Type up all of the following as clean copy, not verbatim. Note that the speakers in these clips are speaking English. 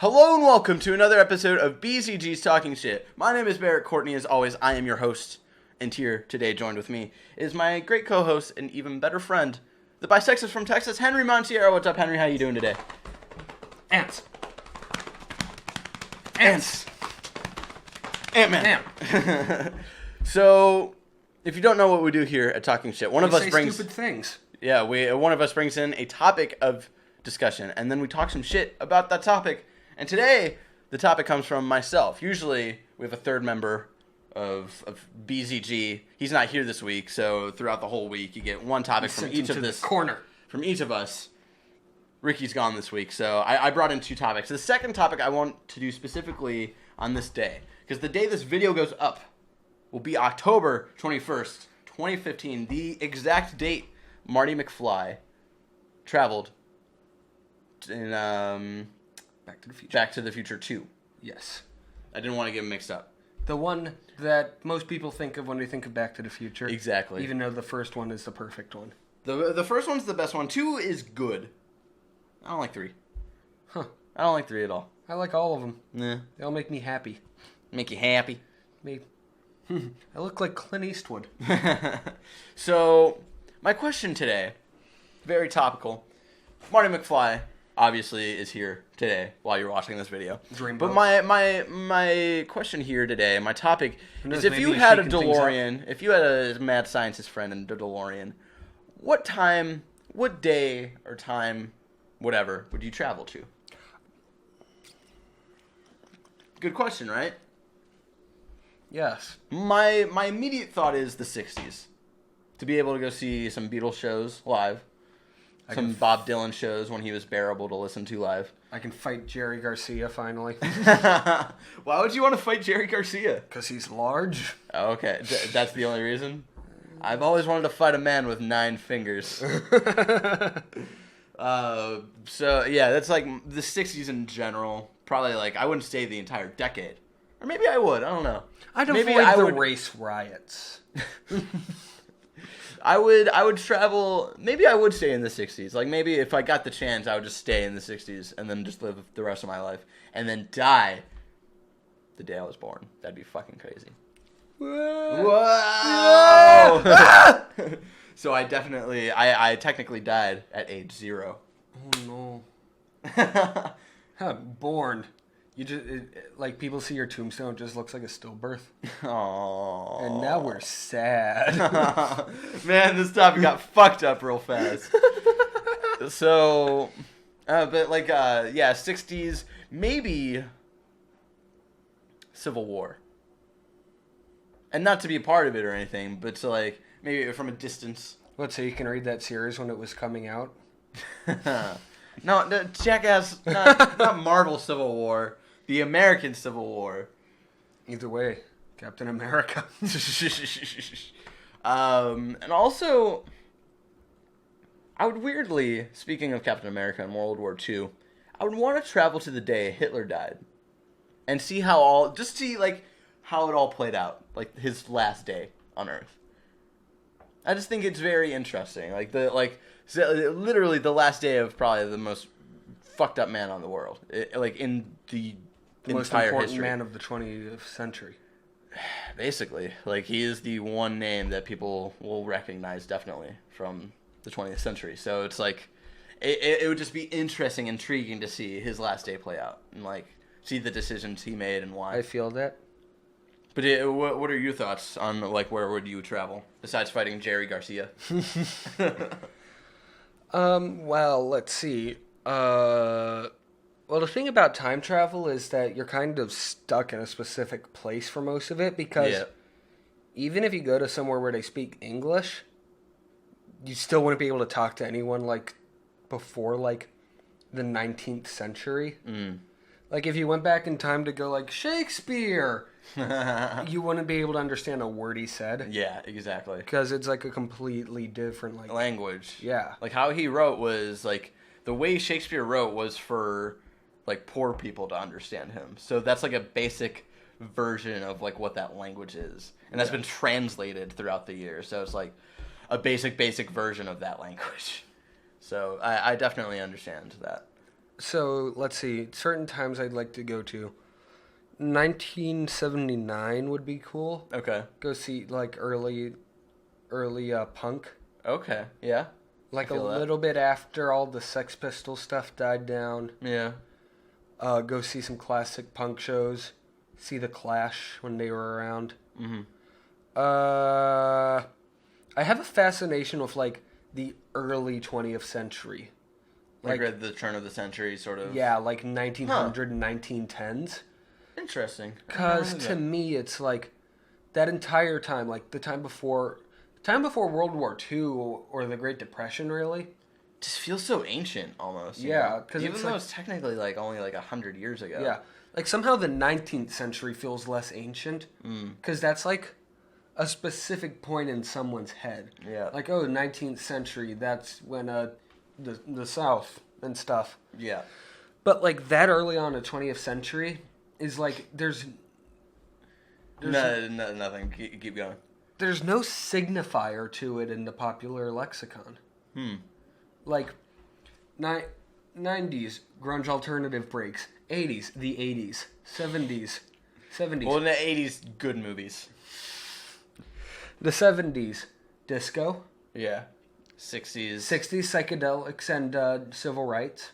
Hello and welcome to another episode of BCG's Talking Shit. My name is Barrett Courtney. As always, I am your host. And here today, joined with me, is my great co-host and even better friend, the bisexist from Texas, Henry Montiero. What's up, Henry? How you doing today? Ants. Ant-Man. So, if you don't know what we do here at Talking Shit, one of us brings stupid things. Yeah, one of us brings in a topic of discussion, and then we talk some shit about that topic. And today, the topic comes from myself. Usually, we have a third member of BZG. He's not here this week, so throughout the whole week, you get one topic from each of this corner. From each of us. Ricky's gone this week, so I brought in two topics. The second topic I want to do specifically on this day, because the day this video goes up will be October 21st, 2015, the exact date Marty McFly traveled in Back to the Future 2. Yes. I didn't want to get them mixed up. The one that most people think of when they think of Back to the Future. Exactly. Even though the first one is the perfect one. The first one's the best one. 2 is good. I don't like 3. Huh. I don't like 3 at all. I like all of them. Nah. They all make me happy. Make you happy. Me. I look like Clint Eastwood. So, my question today, very topical. Marty McFly obviously is here today while you're watching this video. Dreamboat. But my question here today, my topic is, if maybe you he's had a shaking things up. DeLorean, if you had a mad scientist friend in a DeLorean, what day or time, whatever, would you travel to? Good question, right? Yes. My immediate thought is the 60s. To be able to go see some Beatles shows live. Some Bob Dylan shows when he was bearable to listen to live. I can fight Jerry Garcia finally. Why would you want to fight Jerry Garcia? Because he's large. Oh, okay, that's the only reason? I've always wanted to fight a man with 9 fingers. So, yeah, that's like the 60s in general. Probably like, I wouldn't stay the entire decade. Or maybe I would, I don't know. I'd maybe avoid the would... race riots. I would travel, maybe I would stay in the 60s. Like, maybe if I got the chance, I would just stay in the 60s and then just live the rest of my life. And then die the day I was born. That'd be fucking crazy. Whoa! So I technically died at age 0. Oh, no. Born. You just, like, people see your tombstone, it just looks like a stillbirth. Aww. And now we're sad. Man, this topic got fucked up real fast. So, but like, yeah, 60s, maybe Civil War. And not to be a part of it or anything, but to like, maybe from a distance. What, so you can read that series when it was coming out? No, jackass, not Marvel Civil War. The American Civil War. Either way, Captain America. And also, I would weirdly, speaking of Captain America and World War II, I would want to travel to the day Hitler died. And see how it all played out. Like, his last day on Earth. I just think it's very interesting. Literally the last day of probably the most fucked up man on the world. In the most entire important history. man of the 20th century. Basically. Like, he is the one name that people will recognize, definitely, from the 20th century. So it's like, it would just be interesting, intriguing to see his last day play out. And, like, see the decisions he made and why. I feel that. But what are your thoughts on, like, where would you travel, besides fighting Jerry Garcia? Well, let's see. Well, the thing about time travel is that you're kind of stuck in a specific place for most of it, because even if you go to somewhere where they speak English, you still wouldn't be able to talk to anyone, like, before, like, the 19th century. Mm. Like, if you went back in time to go, like, Shakespeare, you wouldn't be able to understand a word he said. Yeah, exactly. Because it's, like, a completely different, like... language. Yeah. Like, how he wrote was, like, the way Shakespeare wrote was for, like, poor people to understand him. So that's, like, a basic version of, like, what that language is. And that's been translated throughout the years. So it's, like, a basic version of that language. So I definitely understand that. So let's see. Certain times I'd like to go to. 1979 would be cool. Okay. Go see like early punk. Okay. Yeah. Like a feel that. little bit after all the Sex Pistols stuff died down. Yeah. Go see some classic punk shows. See the Clash when they were around. Mm-hmm. I have a fascination with like the early 20th century. Like at the turn of the century, sort of. Yeah, like 1900 and 1910s. Interesting. Because to me, it's like that entire time, like the time before World War II or the Great Depression, really. Just feels so ancient, almost. Yeah, because even though it's technically like only like 100 years ago. Yeah, like somehow the 19th century feels less ancient because that's like a specific point in someone's head. Yeah. Like, oh, 19th century, that's when the South and stuff. Yeah. But like that early on in the 20th century is like there's no, nothing. Keep going. There's no signifier to it in the popular lexicon. Like 90s grunge alternative breaks, 80s the 80s, 70s. Well, in the 80s, good movies. The 70s disco. Yeah. 60s. 60s psychedelics and civil rights.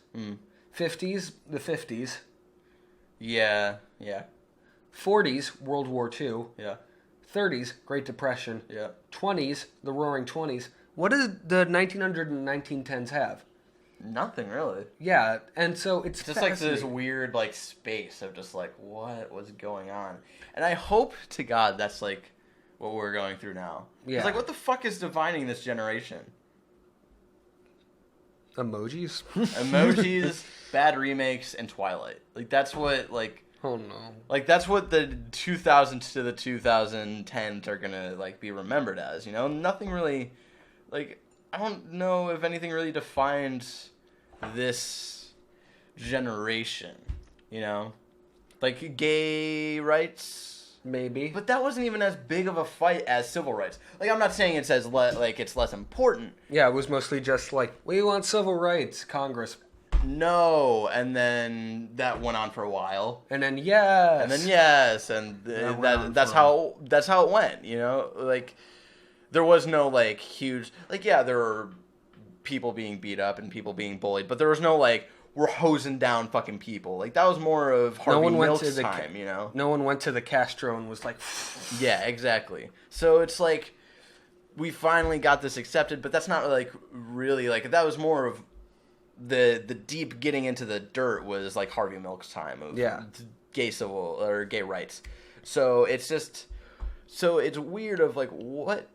50s the 50s. Yeah. Yeah. 40s World War II. Yeah. 30s Great Depression. Yeah. 20s the Roaring 20s. What did the 1900 and 1910s have? Nothing really. Yeah, and so it's Just like this weird like space of just like what was going on, and I hope to God that's like what we're going through now. Yeah. It's like what the fuck is defining this generation? Emojis? Emojis, bad remakes, and Twilight. Like that's what like. Oh no. Like that's what the 2000s to the 2010s are gonna like be remembered as. You know, nothing really. Like I don't know if anything really defines this generation. You know, like gay rights. Maybe. But that wasn't even as big of a fight as civil rights. Like, I'm not saying it's as like it's less important. Yeah, it was mostly just like, we want civil rights, Congress. No, and then that went on for a while. And then yes. And then yes, and that's how it went, you know? Like there was no like huge like yeah, there were people being beat up and people being bullied, but there was no like we're hosing down fucking people. Like that was more of Harvey Milk's time, you know. No one went to the Castro and was like yeah, exactly. So it's like we finally got this accepted, but that's not like really like that was more of the deep getting into the dirt was like Harvey Milk's time of gay civil or gay rights. So it's just it's weird of like what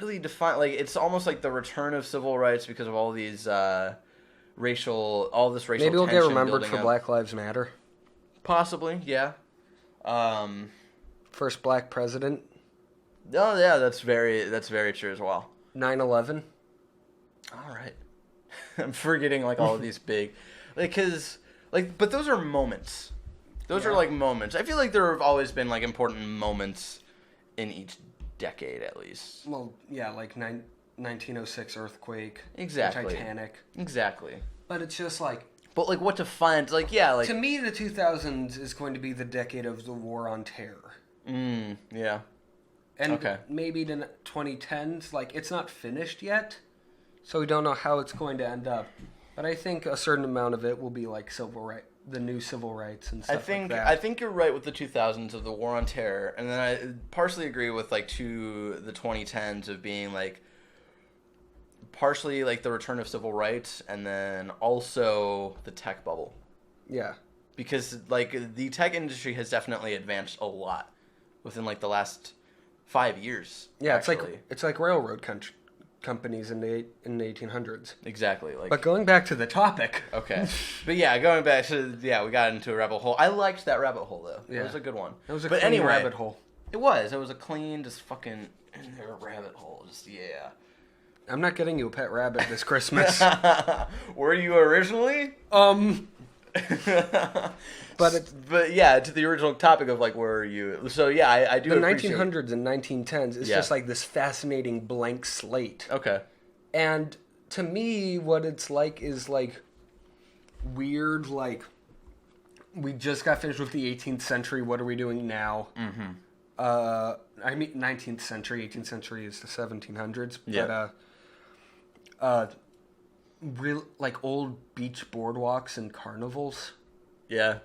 really define like it's almost like the return of civil rights because of all these racial maybe we'll get remembered for up. Black Lives Matter. Possibly, yeah. First black president. Oh yeah, that's very true as well. 9/11. All right. I'm forgetting like all of these big, like, cause like, but those are moments. Those are like moments. I feel like there have always been like important moments in each decade at least. Well, yeah, like 1906 earthquake. Exactly. The Titanic. Exactly. But it's just like. But like, what defines like yeah like. To me, the 2000s is going to be the decade of the war on terror. Yeah. And maybe the 2010s, like it's not finished yet. So we don't know how it's going to end up, but I think a certain amount of it will be like the new civil rights and stuff like that. I think you're right with the 2000s of the war on terror, and then I partially agree with like the 2010s of being like partially like the return of civil rights, and then also the tech bubble. Yeah, because like the tech industry has definitely advanced a lot within like the last 5 years. Yeah, actually. it's like railroad companies in the 1800s. Exactly. Like, but going back to the topic. Okay. But yeah, going back to we got into a rabbit hole. I liked that rabbit hole though. Yeah. It was a good one. It was a clean rabbit hole. It was. It was a clean, just fucking in there rabbit hole. Just yeah. I'm not getting you a pet rabbit this Christmas. Were you originally? But yeah, to the original topic of like where are you? So yeah, I do. The 1900s and 1910s is just like this fascinating blank slate. Okay. And to me, what it's like is like weird, like, we just got finished with the 18th century, what are we doing now? Mm-hmm. I mean, 19th century, 18th century is the 1700s, Yeah. but, real, like, old beach boardwalks and carnivals. Yeah.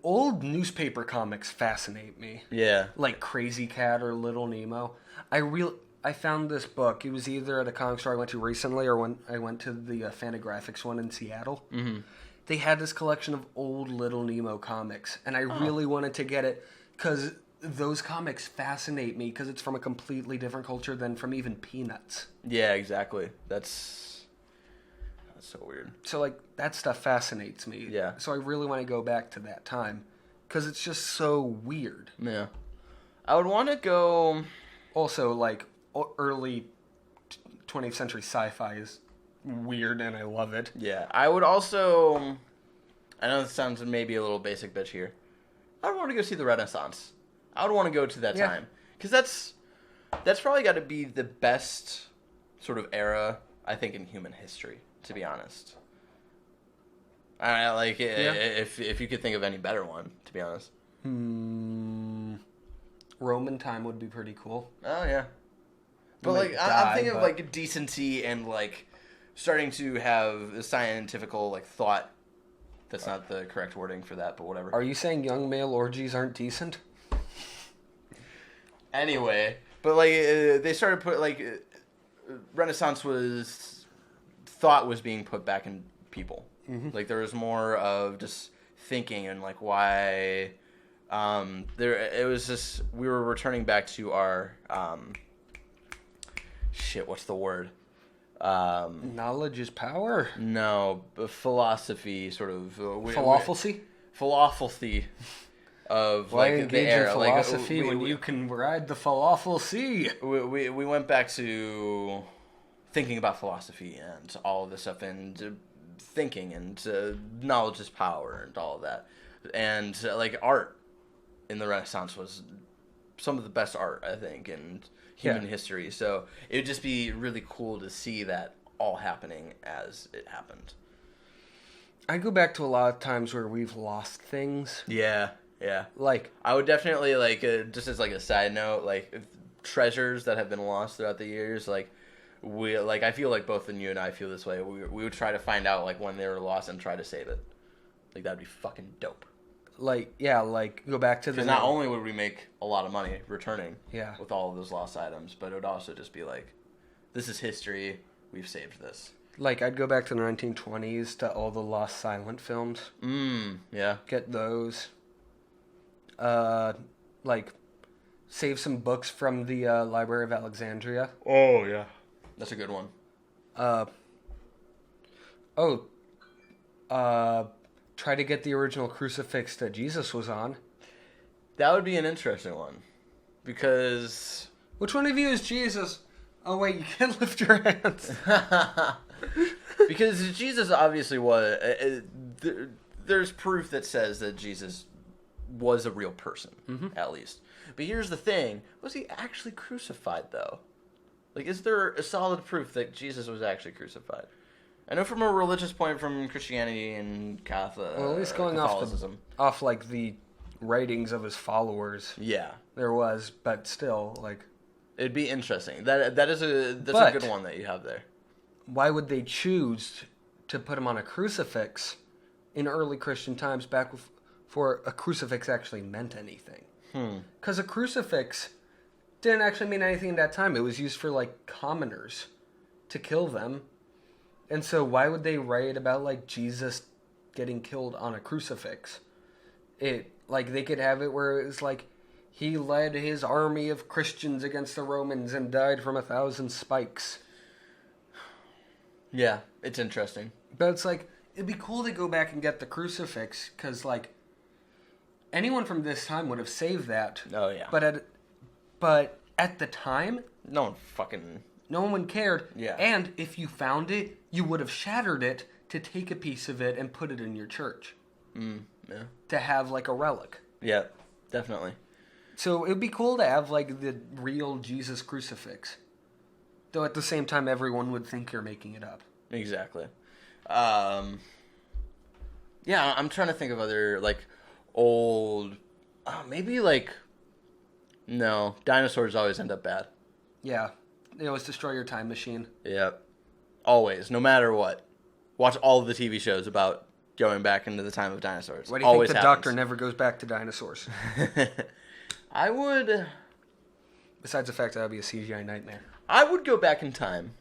Old newspaper comics fascinate me. Yeah. Like Crazy Cat or Little Nemo. I found this book. It was either at a comic store I went to recently or when I went to the Fantagraphics one in Seattle. Mm-hmm. They had this collection of old Little Nemo comics, and I really wanted to get it because those comics fascinate me because it's from a completely different culture than from even Peanuts. Yeah, exactly. That's so weird. So, like, that stuff fascinates me. Yeah. So I really want to go back to that time because it's just so weird. Yeah. I would want to go... Also, like, early 20th century sci-fi is weird and I love it. Yeah. I would also... I know this sounds maybe a little basic bitch here. I would want to go see the Renaissance. I would want to go to that time. Because that's probably got to be the best sort of era, I think, in human history, to be honest. If you could think of any better one, to be honest. Roman time would be pretty cool. Oh, yeah. But, might like, die, I'm thinking but- of, like, decency and, like, starting to have a scientifical, like, thought. That's not the correct wording for that, but whatever. Are you saying young male orgies aren't decent? Anyway, but, like, they started put, like, Renaissance thought was being put back in people. Mm-hmm. Like, there was more of just thinking and, like, why... it was just... We were returning back to our... what's the word? Knowledge is power? No, philosophy, sort of... Philosophy? Philosophy of, Why like, the engage era. in philosophy when you can ride the falafel sea? We went back to thinking about philosophy and all of this stuff, and thinking, and knowledge is power, and all of that. And, like, art in the Renaissance was some of the best art, I think, in human history. So it would just be really cool to see that all happening as it happened. I go back to a lot of times where we've lost things. Yeah, yeah. Like, I would definitely, like, just as, like, a side note, like, treasures that have been lost throughout the years, like, I feel like both you and I feel this way. We would try to find out, like, when they were lost and try to save it. Like, that'd be fucking dope. go back to the... Because not only would we make a lot of money returning Yeah. with all of those lost items, but it would also just be like, this is history, we've saved this. Like, I'd go back to the 1920s to all the lost silent films. Yeah. Get those. Like, save some books from the Library of Alexandria. Oh, yeah. That's a good one. Try to get the original crucifix that Jesus was on. That would be an interesting one. Because... Which one of you is Jesus? Oh, wait, you can't lift your hands. Because Jesus obviously was... there's proof that says that Jesus was a real person, at least. But here's the thing. Was he actually crucified, though? Like, is there a solid proof that Jesus was actually crucified? I know from a religious point, from Christianity and Catholicism. Well, at least going off like the writings of his followers. Yeah, there was, but still, like, it'd be interesting. That's a good one that you have there. Why would they choose to put him on a crucifix in early Christian times, back before a crucifix actually meant anything? Because a crucifix didn't actually mean anything at that time. It was used for, like, commoners to kill them. And so why would they write about, like, Jesus getting killed on a crucifix? They could have it where it was like, he led his army of Christians against the Romans and died from 1,000 spikes. Yeah, it's interesting. But it's like, it'd be cool to go back and get the crucifix, because, like, anyone from this time would have saved that. Oh, yeah. But at the time... No one cared. Yeah. And if you found it, you would have shattered it to take a piece of it and put it in your church. Yeah. To have, like, a relic. Yeah, definitely. So it would be cool to have, like, the real Jesus crucifix. Though at the same time, everyone would think you're making it up. Exactly. Yeah, I'm trying to think of other, like, old... maybe, like... No, dinosaurs always end up bad. Yeah. They always destroy your time machine. Yep. Always, no matter what. Watch all of the TV shows about going back into the time of dinosaurs. Why do you Always think the happens. Doctor never goes back to dinosaurs? I would... Besides the fact that would be a CGI nightmare. I would go back in time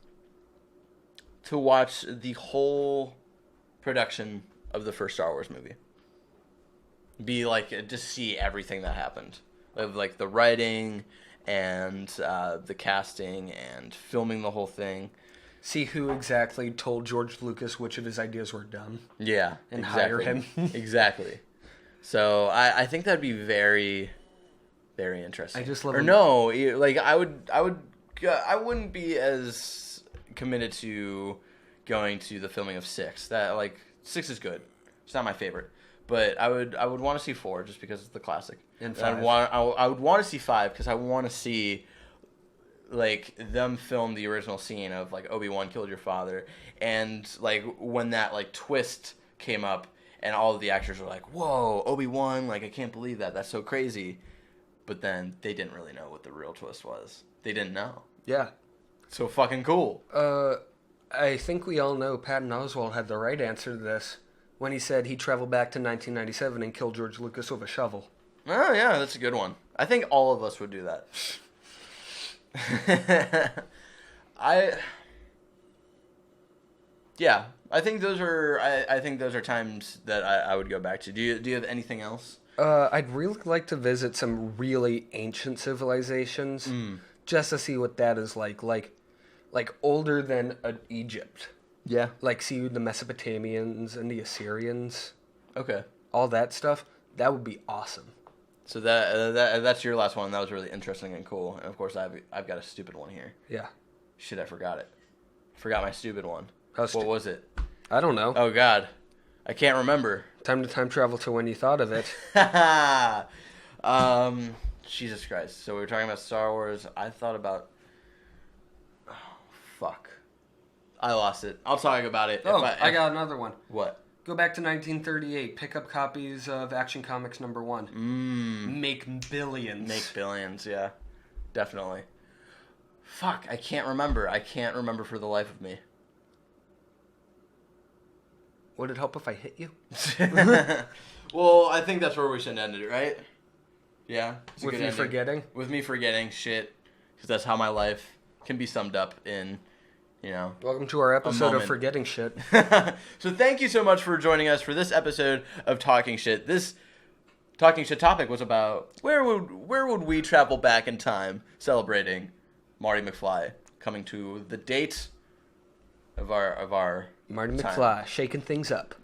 to watch the whole production of the first Star Wars movie. Be like, just see everything that happened. Of like the writing and the casting and filming the whole thing. See who exactly told George Lucas which of his ideas were dumb. Yeah, and exactly. hire him. Exactly. So I think that'd be very, very interesting. I just love. Or no, like I wouldn't be as committed to going to the filming of 6. That like 6 is good. It's not my favorite, but I would want to see 4 just because it's the classic. And 5. 5. I would want to see 5 because I want to see like them film the original scene of like Obi-Wan killed your father, and like when that like twist came up and all of the actors were like, whoa, Obi-Wan, like I can't believe that's so crazy. But then they didn't really know what the real twist was. They didn't know. Yeah. So fucking cool. I think we all know Patton Oswalt had the right answer to this when he said he traveled back to 1997 and killed George Lucas with a shovel. Oh yeah, that's a good one. I think all of us would do that. I think those are times that I would go back to. Do you have anything else? I'd really like to visit some really ancient civilizations just to see what that is like older than Egypt. Yeah. Like see the Mesopotamians and the Assyrians. Okay. All that stuff. That would be awesome. So that's your last one. That was really interesting and cool. And of course, I've got a stupid one here. Yeah. Shit, I forgot it. Forgot my stupid one. What was it? I don't know. Oh God, I can't remember. Time to time travel to when you thought of it. Jesus Christ. So we were talking about Star Wars. I thought about. Oh fuck. I lost it. I'll talk about it. I got another one. What? Go back to 1938. Pick up copies of Action Comics #1. Make billions. Make billions, yeah. Definitely. Fuck, I can't remember. I can't remember for the life of me. Would it help if I hit you? Well, I think that's where we should end it, right? Yeah. With me forgetting? With me forgetting shit. Because that's how my life can be summed up in... Welcome to our episode of Forgetting Shit. So thank you so much for joining us for this episode of Talking Shit. This Talking Shit topic was about where would we travel back in time celebrating Marty McFly coming to the date of our Marty time. McFly shaking things up.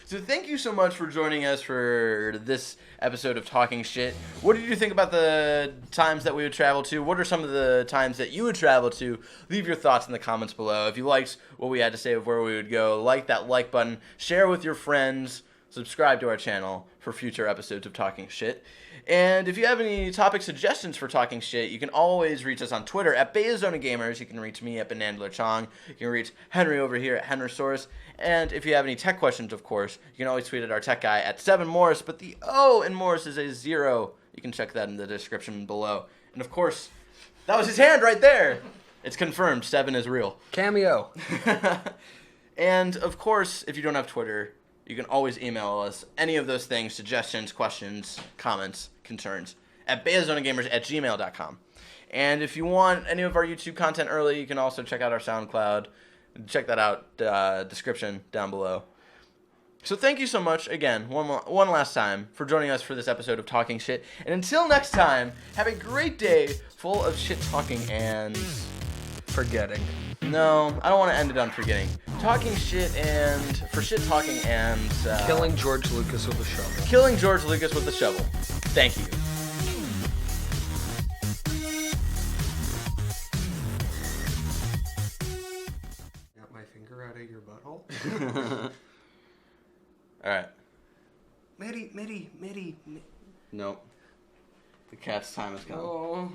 So thank you so much for joining us for this episode of Talking Shit. What did you think about the times that we would travel to? What are some of the times that you would travel to? Leave your thoughts in the comments below. If you liked what we had to say of where we would go, like that like button, share with your friends, subscribe to our channel for future episodes of Talking Shit. And if you have any topic suggestions for Talking Shit, you can always reach us on Twitter at Bayazona Gamers. You can reach me at Benandler Chong. You can reach Henry over here at Henrysaurus. And if you have any tech questions, of course, you can always tweet at our tech guy at 7Morris. But the O in Morris is a 0. You can check that in the description below. And of course, that was his hand right there. It's confirmed. 7 is real. Cameo. And of course, if you don't have Twitter, you can always email us any of those things, suggestions, questions, comments, concerns, at bayazonagamers@gmail.com. And if you want any of our YouTube content early, you can also check out our SoundCloud. Check that out, description down below. So thank you so much, again, one last time, for joining us for this episode of Talking Shit. And until next time, have a great day full of shit talking and... Forgetting. No, I don't want to end it on forgetting. Talking shit and... For shit talking and... Killing George Lucas with a shovel. Killing George Lucas with a shovel. Thank you. Got my finger out of your butthole? Alright. Mitty. Nope. The cat's time has come. Oh.